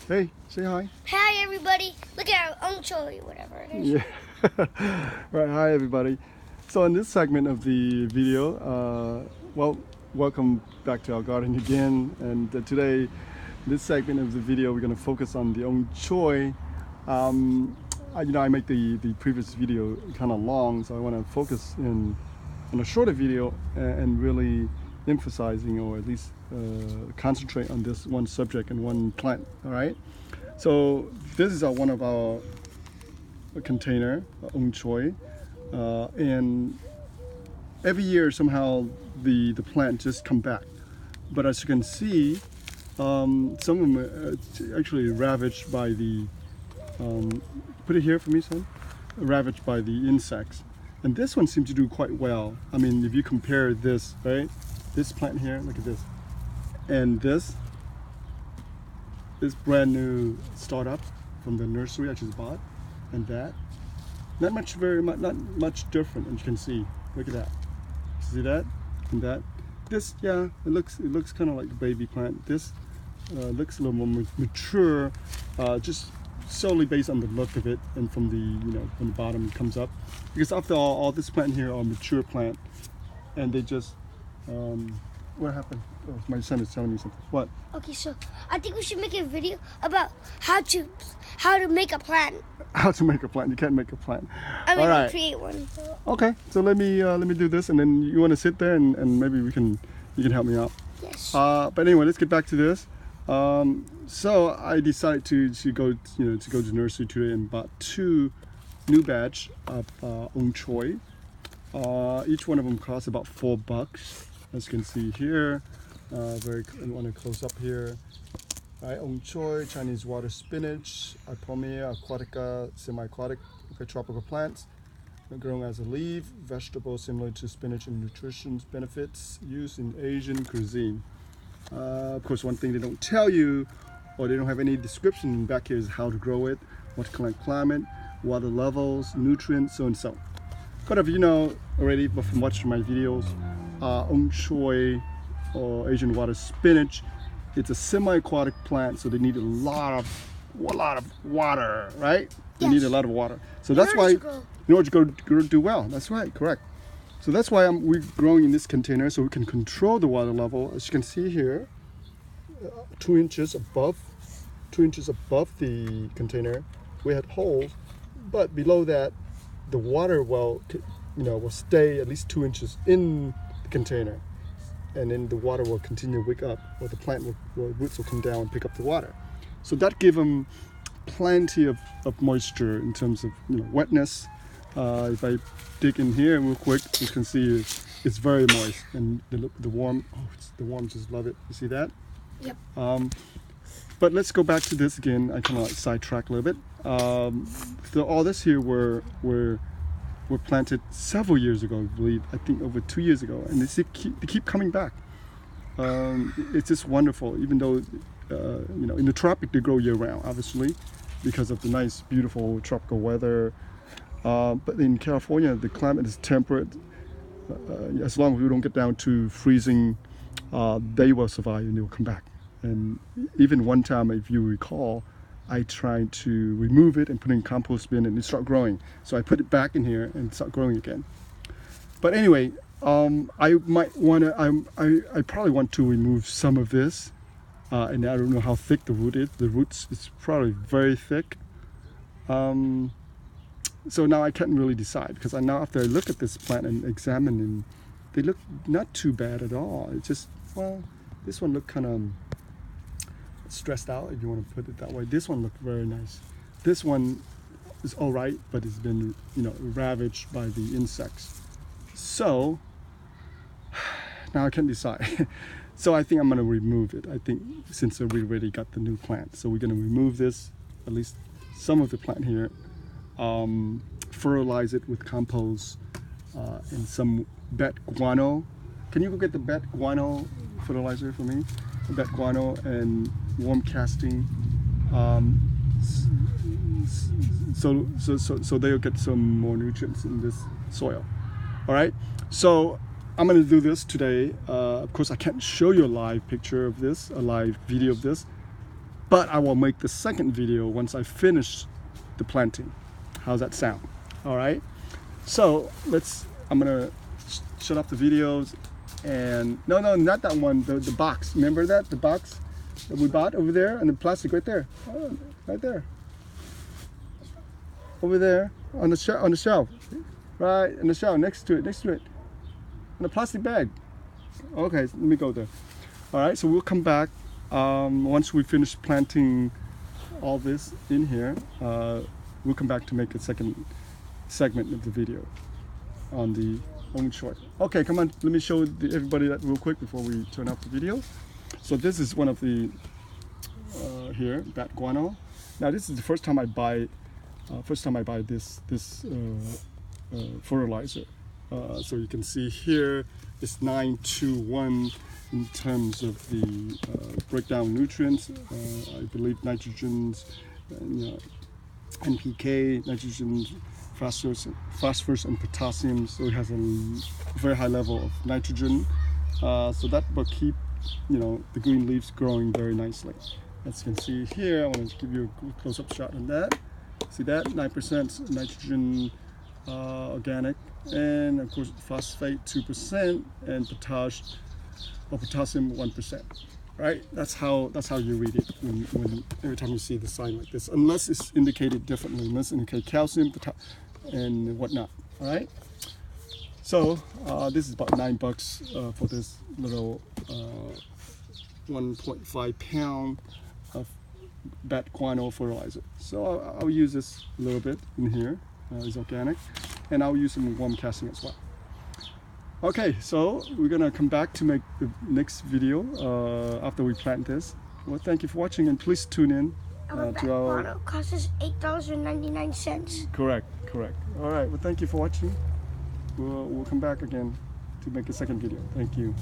Hey, say hi. Hi everybody! Look at our Ong Choy, whatever it is. Yeah. Right. Hi, everybody. So in this segment of the video, welcome back to our garden again. And today, this segment of the video, we're going to focus on the Ong Choy. I make the previous video kind of long, so I want to focus on a shorter video and really emphasizing, or at least concentrate on this one subject and one plant. All right. So this is one of our container, Ong Choy, and every year somehow the plant just come back. But as you can see, some of them are actually ravaged by the. Put it here for me, son. Ravaged by the insects, and this one seems to do quite well. I mean, if you compare this, right, this plant here, look at this, and this brand new startup from the nursery I just bought, and that not much different. And you can see, look at that. See that and that. This, yeah, it looks kind of like a baby plant. This looks a little more mature, just solely based on the look of it, and from the from the bottom it comes up. Because after all this plant here are mature plant, and they just what happened? Oh, my son is telling me something. What? Okay, so I think we should make a video about how to make a plant. How to make a plant? You can't make a plant. I mean, all right. create one. Okay, so let me do this, and then you want to sit there, and maybe you can help me out. Yes. But anyway, let's get back to this. So I decided to go to the nursery today and bought 2 new batch of Ong Choy. Each one of them costs about $4, as you can see here. I want to close up here. Right, Ong Choy, Chinese water spinach, Ipomea aquatica, semi-aquatic tropical plants, grown as a leaf, vegetable similar to spinach in nutrition benefits, used in Asian cuisine. Of course, one thing they don't tell you, or they don't have any description back here, is how to grow it, what kind of climate, water levels, nutrients, so and so. But if you know already from watching my videos, Ong Choy or Asian water spinach, it's a semi-aquatic plant, so they need a lot of water, right? They need a lot of water. So that's why, in order to do well, that's right, correct. So that's why we're growing in this container, so we can control the water level. As you can see here, 2 inches above the container, we had holes, but below that, the water will stay at least 2 inches in the container, and then the water will continue to wake up, or the roots will come down and pick up the water. So that gives them plenty of moisture in terms of wetness. If I dig in here real quick, you can see it's very moist, and the worm just love it. You see that? Yep. But let's go back to this again. I kind of sidetrack a little bit. So all this here were planted several years ago, I believe. I think over 2 years ago, and they keep coming back. It's just wonderful. Even though in the tropic they grow year round, obviously, because of the nice, beautiful tropical weather. But in California, the climate is temperate. As long as we don't get down to freezing, they will survive and they will come back. And even one time, if you recall, I tried to remove it and put it in compost bin, and it started growing. So I put it back in here and start growing again. But anyway, I probably want to remove some of this, and I don't know how thick the root is. The roots is probably very thick. So now I can't really decide, because now after I look at this plant and examine them, they look not too bad at all. It's just, well, this one looked kind of stressed out, if you want to put it that way. This one looked very nice. This one is all right, but it's been ravaged by the insects. So now I can't decide. So I think I'm going to remove it. I think since we already got the new plant, so we're going to remove this, at least some of the plant here. Fertilize it with compost and some bat guano. Can you go get the bat guano fertilizer for me? Bat guano and worm casting, so they'll get some more nutrients in this soil. All right, so I'm going to do this today. Of course, I can't show you a live picture of this, a live video of this, But I will make the second video once I finish the planting. How's that sound? All right. So I'm gonna shut off the videos, and no, not that one. The box. Remember that the box that we bought over there, and the plastic right there, right there, over there on the shelf, right on the shelf next to it, in the plastic bag. Okay, let me go there. All right. So we'll come back once we finish planting all this in here. We'll come back to make a second segment of the video on the Ong Choy. Okay, come on, let me show everybody that real quick before we turn off the video. So this is one of the here, bat guano. Now this is the first time I buy this fertilizer. So you can see here it's 9:1 in terms of the breakdown nutrients. I believe nitrogens, NPK, nitrogen, phosphorus, and potassium. So it has a very high level of nitrogen. So that will keep, the green leaves growing very nicely. As you can see here, I want to give you a close-up shot on that. See that? 9% nitrogen, organic, and of course phosphate 2%, and potassium 1%. Right? That's how you read it when every time you see the sign like this, unless it's indicated differently. Unless it indicates calcium, and whatnot. All right. So this is about $9 for this little 1.5 pound of bat guano fertilizer. So I'll use this a little bit in here. It's organic, and I'll use some warm casting as well. Okay, so we're gonna come back to make the next video after we plant this. Well, thank you for watching, and please tune in to our. Guano costs us $8.99. Correct. All right. Well, thank you for watching. We'll come back again to make a second video. Thank you.